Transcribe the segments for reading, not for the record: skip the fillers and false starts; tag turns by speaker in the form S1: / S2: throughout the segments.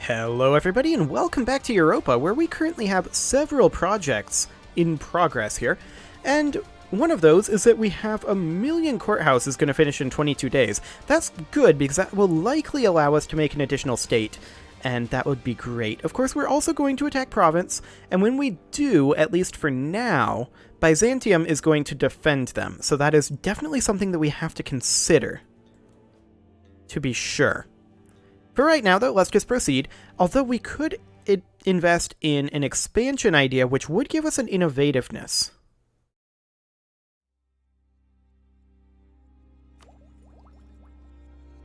S1: Hello everybody and welcome back to Europa, where we currently have several projects in progress here, and one of those is that we have 1,000,000 courthouses going to finish in 22 days. That's good because that will likely allow us to make an additional state, and that would be great. Of course, we're also going to attack Province, and when we do, at least for now, Byzantium is going to defend them, so that is definitely something that we have to consider, to be sure. For right now, though, let's just proceed, although we could invest in an expansion idea, which would give us an innovativeness.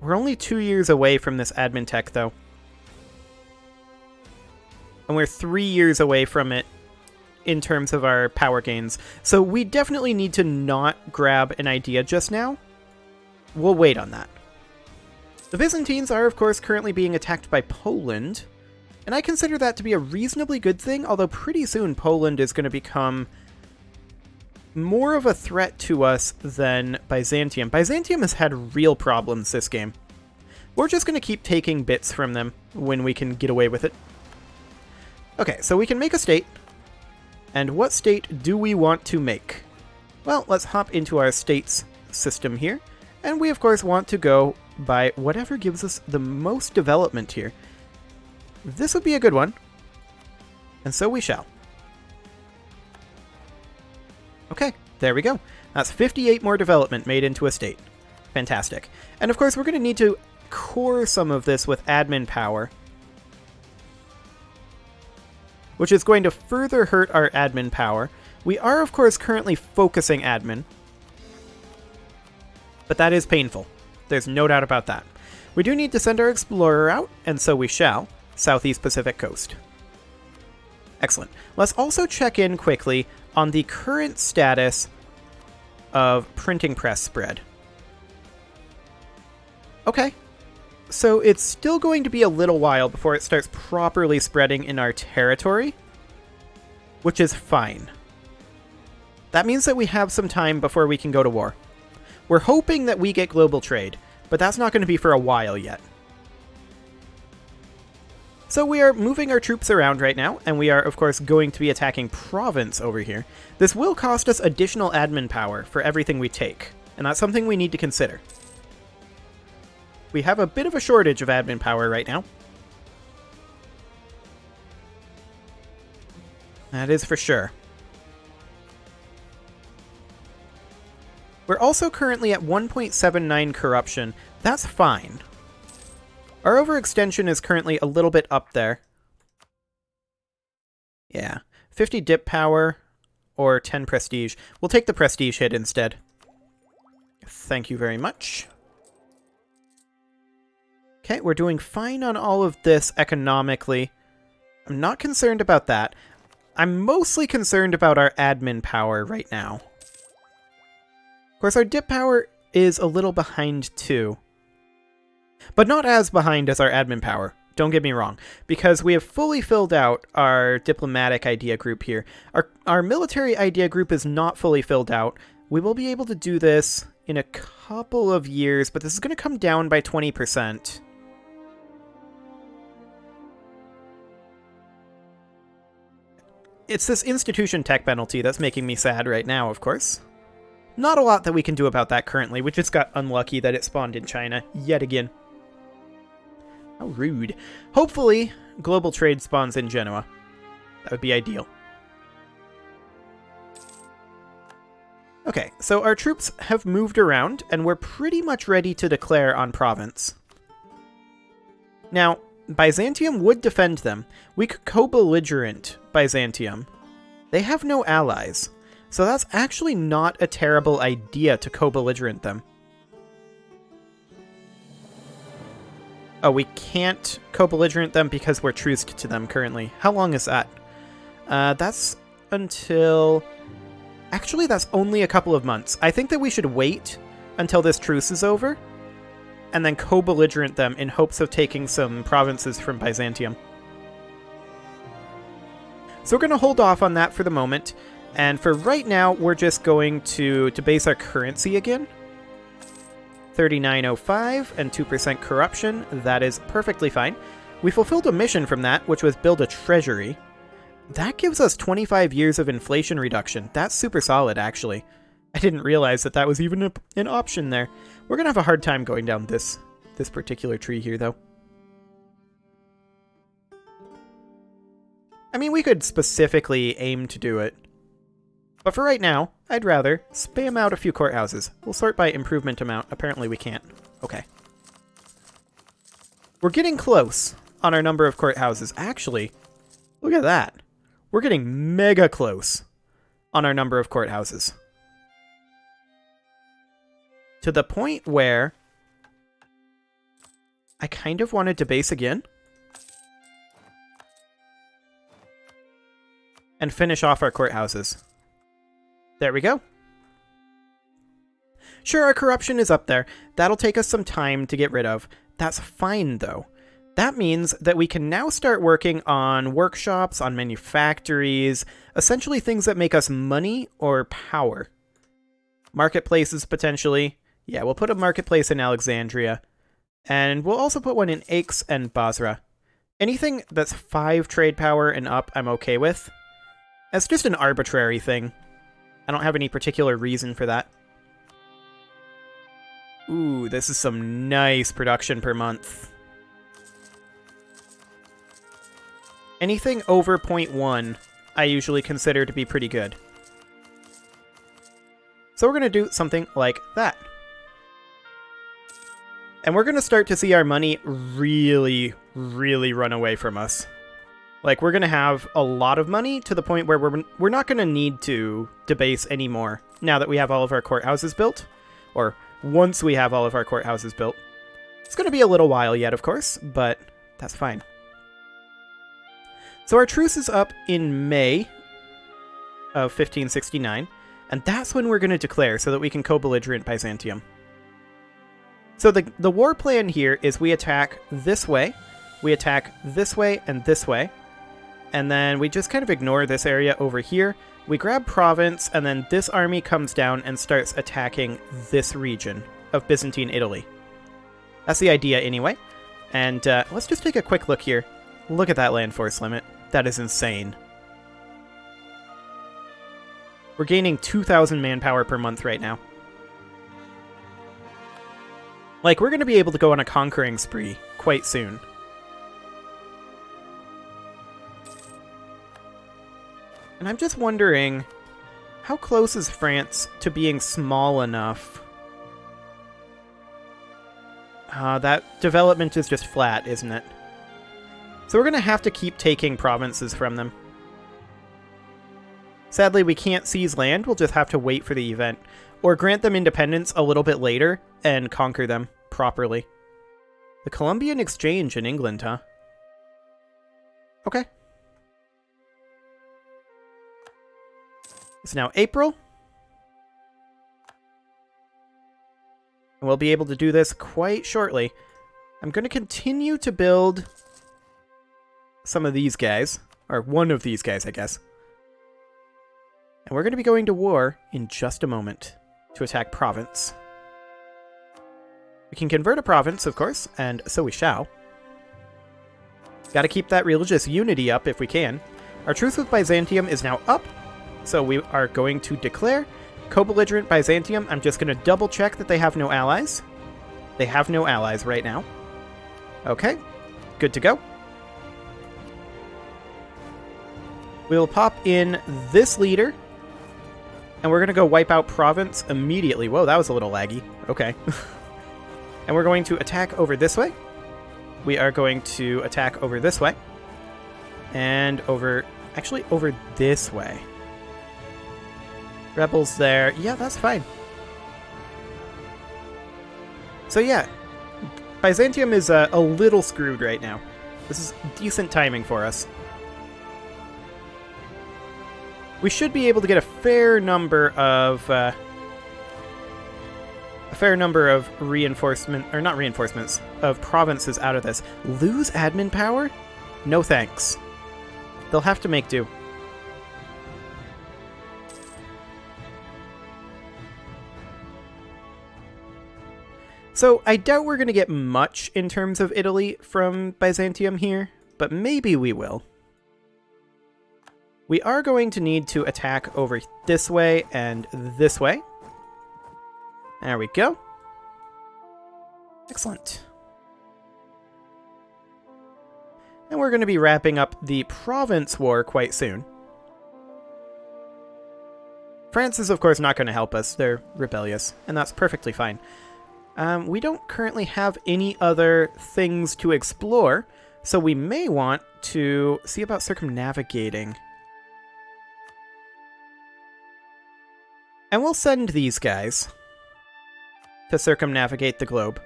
S1: We're only 2 years away from this admin tech, though. And we're 3 years away from it in terms of our power gains. So we definitely need to not grab an idea just now. We'll wait on that. The Byzantines are, of course, currently being attacked by Poland, and I consider that to be a reasonably good thing, although pretty soon Poland is going to become more of a threat to us than Byzantium. Byzantium has had real problems this game. We're just going to keep taking bits from them when we can get away with it. Okay, so we can make a state. And what state do we want to make? Well, let's hop into our states system here. And we, of course, want to go by whatever gives us the most development here. This would be a good one. And so we shall. Okay, there we go. That's 58 more development made into a state. Fantastic. And of course, we're going to need to core some of this with admin power, which is going to further hurt our admin power. We are, of course, currently focusing admin, but that is painful. There's no doubt about that. We do need to send our explorer out, and so we shall. Southeast Pacific coast. Excellent. Let's also check in quickly on the current status of printing press spread. Okay. So it's still going to be a little while before it starts properly spreading in our territory, which is fine. That means that we have some time before we can go to war. We're hoping that we get global trade, but that's not going to be for a while yet. So we are moving our troops around right now, and we are, of course, going to be attacking Province over here. This will cost us additional admin power for everything we take, and that's something we need to consider. We have a bit of a shortage of admin power right now. That is for sure. We're also currently at 1.79 corruption. That's fine. Our overextension is currently a little bit up there. Yeah. 50 dip power or 10 prestige. We'll take the prestige hit instead. Thank you very much. Okay, we're doing fine on all of this economically. I'm not concerned about that. I'm mostly concerned about our admin power right now. Of course, our dip power is a little behind too. But not as behind as our admin power, don't get me wrong, because we have fully filled out our diplomatic idea group here. Our military idea group is not fully filled out. We will be able to do this in a couple of years, but this is going to come down by 20%. It's this institution tech penalty that's making me sad right now, of course. Not a lot that we can do about that currently. We just got unlucky that it spawned in China yet again. How rude. Hopefully, global trade spawns in Genoa. That would be ideal. Okay, so our troops have moved around, and we're pretty much ready to declare on Province. Now, Byzantium would defend them. We could co-belligerent Byzantium. They have no allies. So that's actually not a terrible idea to co-belligerent them. Oh, we can't co-belligerent them because we're truced to them currently. How long is that? That's until... Actually, that's only a couple of months. I think that we should wait until this truce is over, and then co-belligerent them in hopes of taking some provinces from Byzantium. So we're going to hold off on that for the moment. And for right now, we're just going to base our currency again. 39.05 and 2% corruption. That is perfectly fine. We fulfilled a mission from that, which was build a treasury. That gives us 25 years of inflation reduction. That's super solid, actually. I didn't realize that that was even an option there. We're going to have a hard time going down this particular tree here, though. I mean, we could specifically aim to do it. But for right now, I'd rather spam out a few courthouses. We'll sort by improvement amount. Apparently we can't. Okay. We're getting close on our number of courthouses. Actually, look at that. We're getting mega close on our number of courthouses. To the point where I kind of wanted to base again and finish off our courthouses. There we go. Sure, our corruption is up there. That'll take us some time to get rid of. That's fine, though. That means that we can now start working on workshops, on manufactories, essentially things that make us money or power. Marketplaces, potentially. Yeah, we'll put a marketplace in Alexandria. And we'll also put one in Aix and Basra. Anything that's 5 trade power and up, I'm okay with. That's just an arbitrary thing. I don't have any particular reason for that. Ooh, this is some nice production per month. Anything over 0.1, I usually consider to be pretty good. So we're going to do something like that. And we're going to start to see our money really, really run away from us. Like, we're going to have a lot of money to the point where we're not going to need to debase anymore now that we have all of our courthouses built. Or once we have all of our courthouses built. It's going to be a little while yet, of course, but that's fine. So our truce is up in May of 1569, and that's when we're going to declare so that we can co-belligerent Byzantium. So the war plan here is we attack this way, we attack this way, and then we just kind of ignore this area over here. We grab Provence, and then this army comes down and starts attacking this region of Byzantine Italy. That's the idea anyway. And let's just take a quick look here. Look at that land force limit. That is insane. We're gaining 2,000 manpower per month right now. Like, we're going to be able to go on a conquering spree quite soon. And I'm just wondering, how close is France to being small enough? That development is just flat, isn't it? So we're going to have to keep taking provinces from them. Sadly, we can't seize land. We'll just have to wait for the event. Or grant them independence a little bit later and conquer them properly. The Columbian Exchange in England, huh? Okay. It's now April. And we'll be able to do this quite shortly. I'm going to continue to build some of these guys. Or one of these guys, I guess. And we're going to be going to war in just a moment to attack Provence. We can convert a province, of course, and so we shall. Got to keep that religious unity up if we can. Our truce with Byzantium is now up, so we are going to declare co-belligerent Byzantium. I'm just going to double check that they have no allies. They have no allies right now. Okay, good to go. We'll pop in this leader, and we're going to go wipe out Provence immediately. Whoa, that was a little laggy. Okay. And we're going to attack over this way. We are going to attack over this way. And over... actually, over this way. Rebels there. Yeah, that's fine. So yeah, Byzantium is a little screwed right now. This is decent timing for us. We should be able to get a fair number of reinforcement, or not reinforcements, of provinces out of this. Lose admin power? No thanks. They'll have to make do. So I doubt we're going to get much in terms of Italy from Byzantium here, but maybe we will. We are going to need to attack over this way and this way. There we go. Excellent. And we're going to be wrapping up the province war quite soon. France is, of course, not going to help us. They're rebellious, and that's perfectly fine. We don't currently have any other things to explore, so we may want to see about circumnavigating. And we'll send these guys to circumnavigate the globe.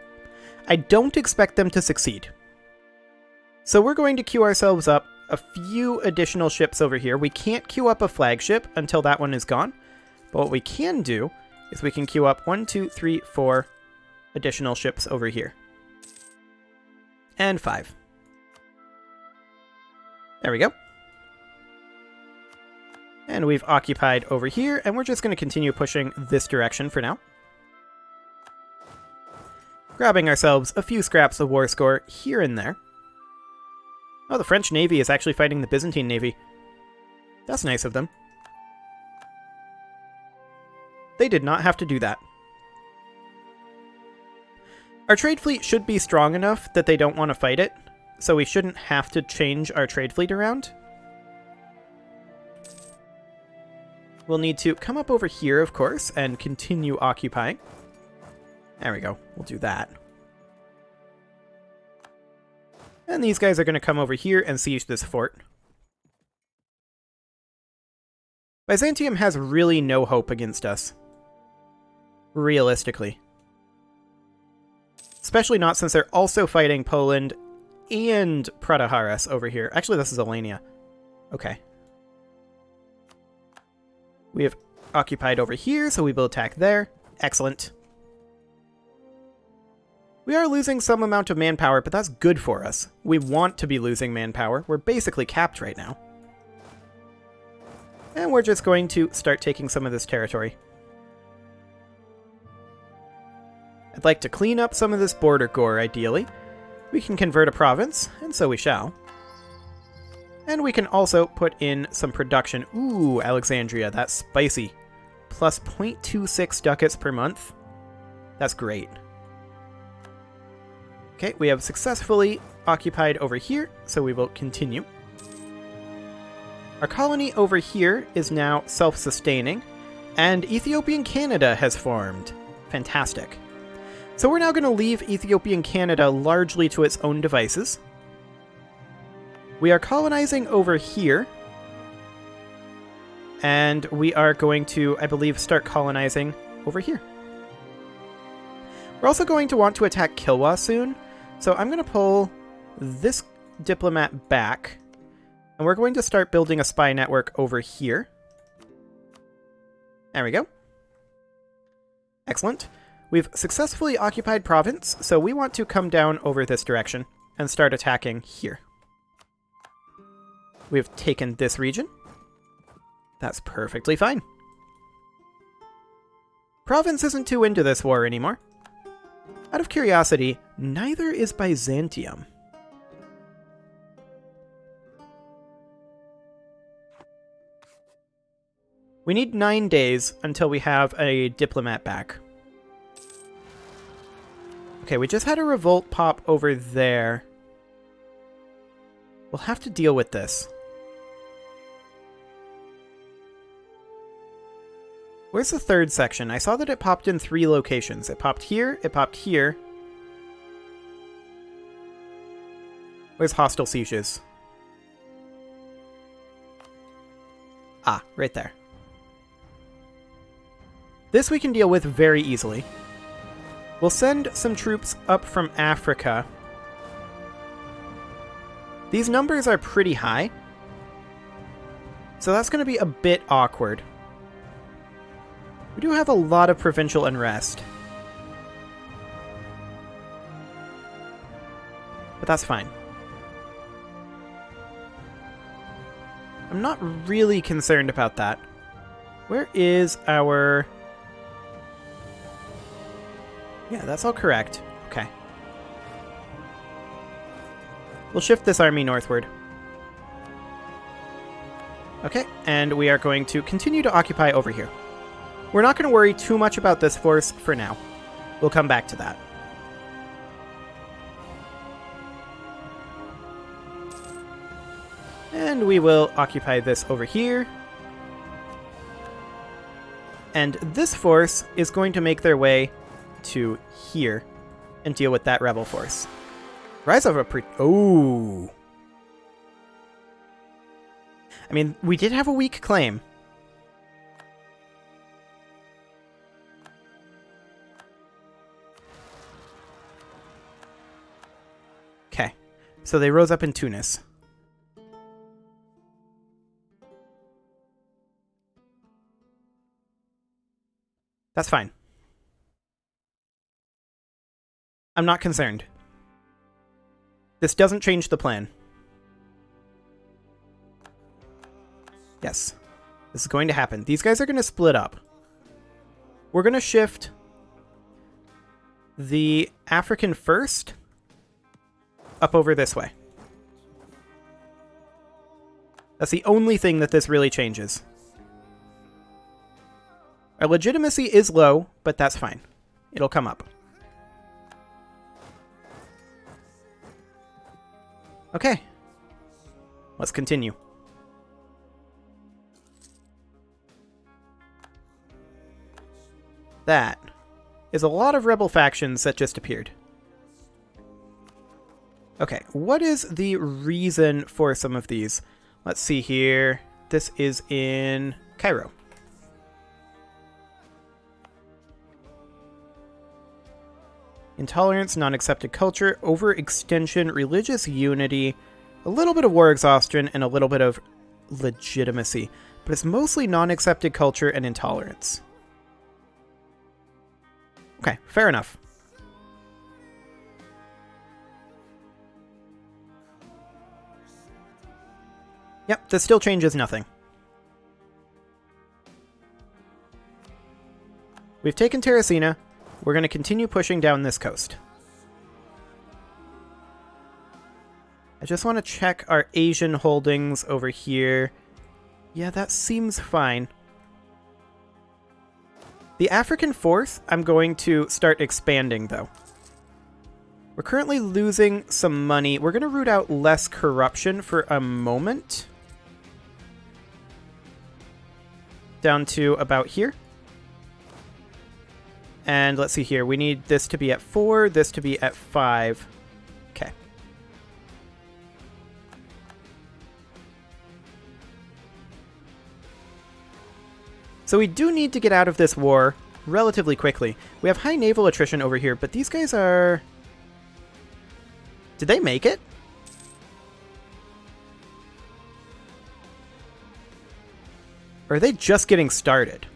S1: I don't expect them to succeed. So we're going to queue ourselves up a few additional ships over here. We can't queue up a flagship until that one is gone. But what we can do is we can queue up 1, 2, 3, 4 additional ships over here. And 5. There we go. And we've occupied over here, and we're just going to continue pushing this direction for now. Grabbing ourselves a few scraps of war score here and there. Oh, the French Navy is actually fighting the Byzantine Navy. That's nice of them. They did not have to do that. Our trade fleet should be strong enough that they don't want to fight it, so we shouldn't have to change our trade fleet around. We'll need to come up over here, of course, and continue occupying. There we go. We'll do that. And these guys are going to come over here and siege this fort. Byzantium has really no hope against us. Realistically. Especially not since they're also fighting Poland and Pradoharas over here. Actually, this is Alania. Okay. We have occupied over here, so we will attack there. Excellent. We are losing some amount of manpower, but that's good for us. We want to be losing manpower. We're basically capped right now. And we're just going to start taking some of this territory. I'd like to clean up some of this border gore, ideally. We can convert a province, and so we shall. And we can also put in some production. Ooh, Alexandria, that's spicy. Plus 0.26 ducats per month. That's great. Okay, we have successfully occupied over here, so we will continue. Our colony over here is now self-sustaining, and Ethiopian Canada has formed. Fantastic. So we're now going to leave Ethiopian Canada largely to its own devices. We are colonizing over here. And we are going to, I believe, start colonizing over here. We're also going to want to attack Kilwa soon. So I'm going to pull this diplomat back. And we're going to start building a spy network over here. There we go. Excellent. We've successfully occupied province, so we want to come down over this direction and start attacking here. We've taken this region. That's perfectly fine. Province isn't too into this war anymore. Out of curiosity, neither is Byzantium. We need 9 days until we have a diplomat back. Okay, we just had a revolt pop over there. We'll have to deal with this. Where's the third section? I saw that it popped in 3 locations. It popped here, it popped here. Where's hostile sieges? Ah, right there. This we can deal with very easily. We'll send some troops up from Africa. These numbers are pretty high, so that's going to be a bit awkward. We do have a lot of provincial unrest, but that's fine. I'm not really concerned about that. Where is our... Yeah, that's all correct. Okay. We'll shift this army northward. Okay, and we are going to continue to occupy over here. We're not going to worry too much about this force for now. We'll come back to that. And we will occupy this over here. And this force is going to make their way to here and deal with that rebel force. Rise of a Oh! I mean, we did have a weak claim. Okay, so they rose up in Tunis. That's fine. I'm not concerned. This doesn't change the plan. Yes. This is going to happen. These guys are going to split up. We're going to shift the African first up over this way. That's the only thing that this really changes. Our legitimacy is low, but that's fine. It'll come up. Okay. Let's continue. That is a lot of rebel factions that just appeared. Okay, what is the reason for some of these? Let's see here. This is in Cairo. Intolerance, non-accepted culture, overextension, religious unity, a little bit of war exhaustion, and a little bit of legitimacy. But it's mostly non-accepted culture and intolerance. Okay, fair enough. Yep, this still changes nothing. We've taken Terracina. We're going to continue pushing down this coast. I just want to check our Asian holdings over here. Yeah, that seems fine. The African fourth, I'm going to start expanding, though. We're currently losing some money. We're going to root out less corruption for a moment. Down to about here. And let's see here. We need this to be at 4, this to be at 5. Okay. So we do need to get out of this war relatively quickly. We have high naval attrition over here, but these guys are... Did they make it? Or are they just getting started?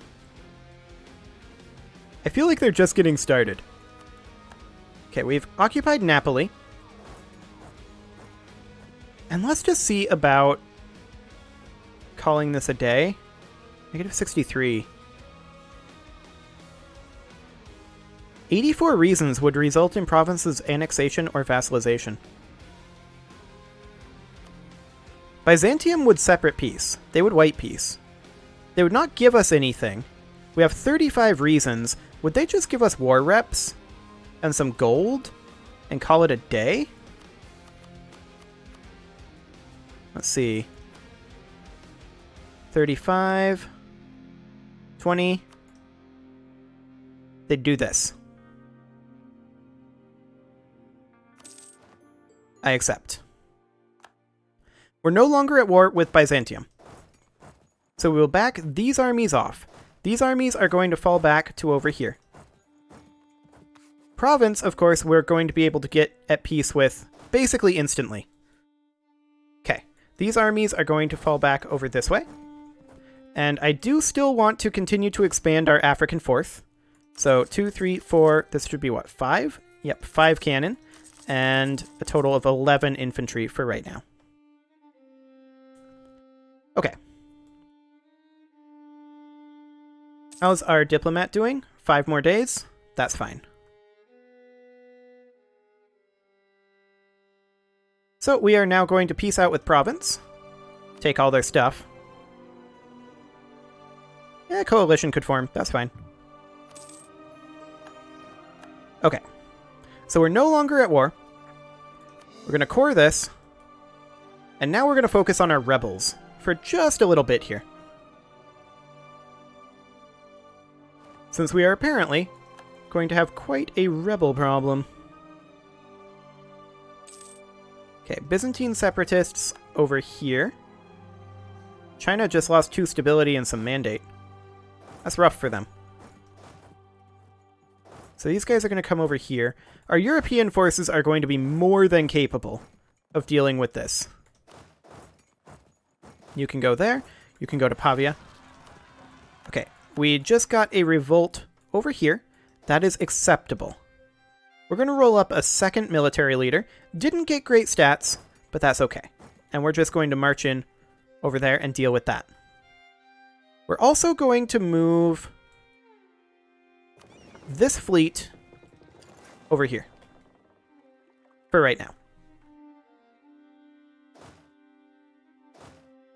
S1: I feel like they're just getting started. Okay, we've occupied Napoli. And let's just see about calling this a day. Negative 63. 84 reasons would result in provinces' annexation or vassalization. Byzantium would separate peace. They would white peace. They would not give us anything. We have 35 reasons. Would they just give us war reps and some gold and call it a day? Let's see. 35. 20. They'd do this. I accept. We're no longer at war with Byzantium. So we will back these armies off. These armies are going to fall back to over here. Province, of course, we're going to be able to get at peace with basically instantly. Okay, these armies are going to fall back over this way. And I do still want to continue to expand our African fourth. So 2, 3, 4, this should be what, 5? Yep, 5 cannon. And a total of 11 infantry for right now. Okay. How's our diplomat doing? 5 more days? That's fine. So we are now going to peace out with Province. Take all their stuff. Yeah, coalition could form. That's fine. Okay. So we're no longer at war. We're going to core this. And now we're going to focus on our rebels for just a little bit here. Since we are apparently going to have quite a rebel problem. Okay, Byzantine separatists over here. China just lost 2 stability and some mandate. That's rough for them. So these guys are going to come over here. Our European forces are going to be more than capable of dealing with this. You can go there. You can go to Pavia. Okay, we just got a revolt over here. That is acceptable. We're going to roll up a second military leader. Didn't get great stats, but that's okay. And we're just going to march in over there and deal with that. We're also going to move this fleet over here for right now.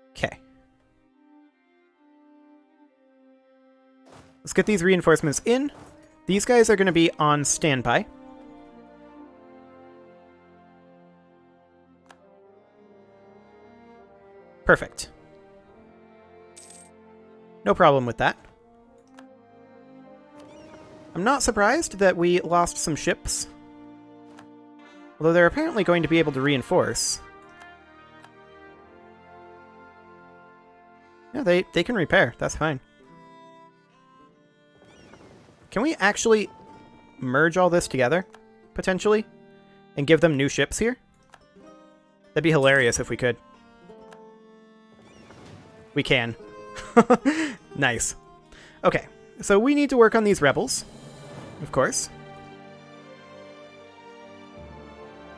S1: Okay. Let's get these reinforcements in. These guys are going to be on standby. Perfect. No problem with that. I'm not surprised that we lost some ships. Although they're apparently going to be able to reinforce. Yeah, they can repair. That's fine. Can we actually merge all this together, potentially? And give them new ships here? That'd be hilarious if we could. We can. Nice. Okay, so we need to work on these rebels, of course.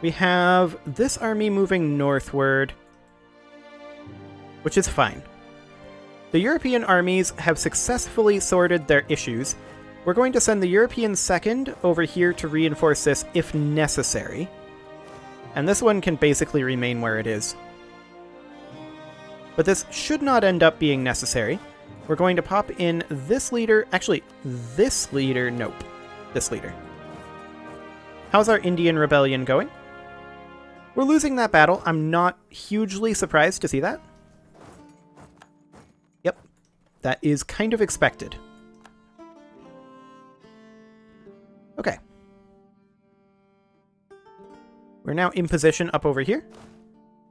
S1: We have this army moving northward, which is fine. The European armies have successfully sorted their issues. We're going to send the European 2nd over here to reinforce this if necessary. And this one can basically remain where it is. But this should not end up being necessary. We're going to pop in this leader. Actually, this leader. Nope. This leader. How's our Indian rebellion going? We're losing that battle. I'm not hugely surprised to see that. Yep. That is kind of expected. Okay. We're now in position up over here.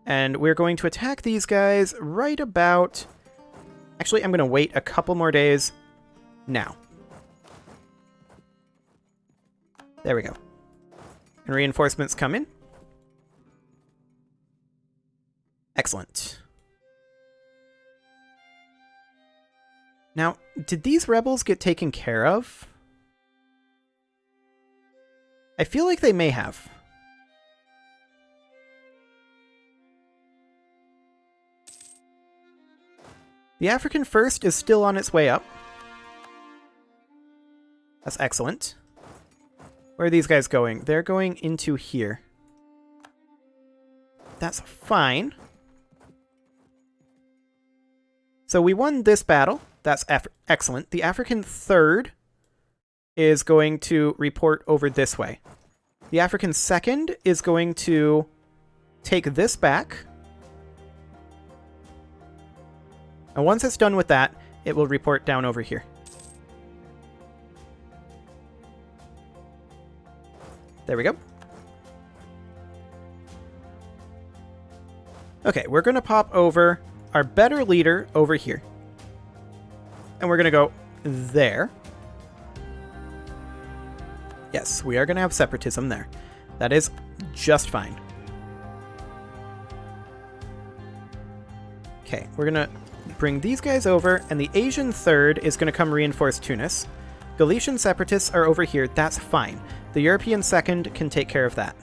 S1: And we're going to attack these guys right about... Actually, I'm going to wait a couple more days now. There we go. And reinforcements come in. Excellent. Now, did these rebels get taken care of? I feel like they may have. The African First is still on its way up. That's excellent. Where are these guys going? They're going into here. That's fine. So we won this battle. That's excellent. The African Third is going to report over this way. The African Second is going to take this back. And once it's done with that, it will report down over here. There we go. Okay, we're going to pop over our better leader over here. And we're going to go there. Yes, we are going to have separatism there. That is just fine. Okay, we're going to bring these guys over, and the Asian Third is going to come reinforce Tunis. Galician separatists are over here. That's fine. The European Second can take care of that,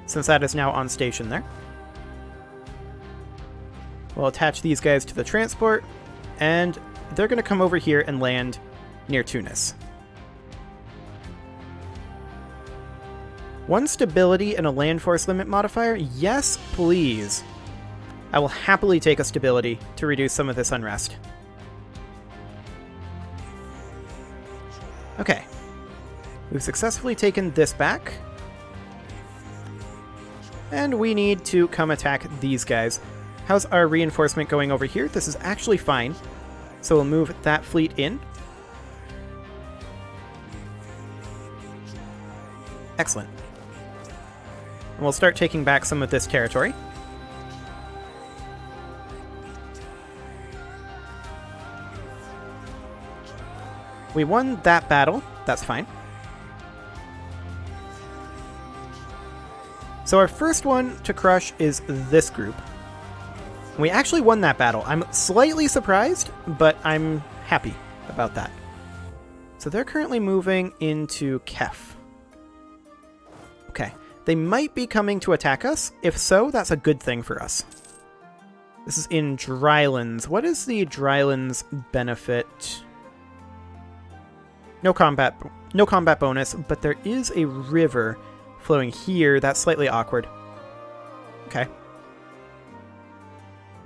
S1: since that is now on station there. We'll attach these guys to the transport, and they're going to come over here and land near Tunis. 1 stability and a land force limit modifier? Yes, please. I will happily take a stability to reduce some of this unrest. Okay. We've successfully taken this back. And we need to come attack these guys. How's our reinforcement going over here? This is actually fine. So we'll move that fleet in. Excellent. And we'll start taking back some of this territory. We won that battle. That's fine. So our first one to crush is this group. We actually won that battle. I'm slightly surprised, but I'm happy about that. So they're currently moving into Kef. Okay. They might be coming to attack us. If so, that's a good thing for us. This is in Drylands. What is the Drylands benefit? No combat bonus, but there is a river flowing here. That's slightly awkward. Okay.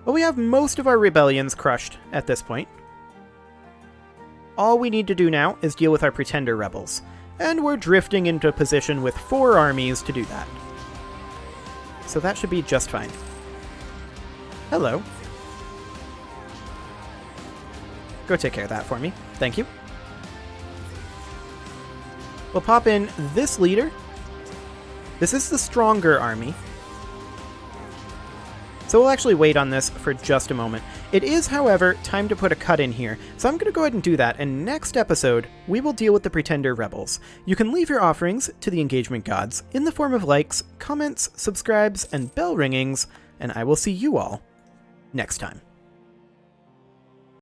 S1: Well, we have most of our rebellions crushed at this point. All we need to do now is deal with our Pretender rebels, and we're drifting into a position with 4 armies to do that. So that should be just fine. Hello. Go take care of that for me. Thank you. We'll pop in this leader. This is the stronger army. So we'll actually wait on this for just a moment. It is, however, time to put a cut in here, so I'm going to go ahead and do that, and next episode, we will deal with the Pretender rebels. You can leave your offerings to the engagement gods in the form of likes, comments, subscribes, and bell ringings, and I will see you all next time.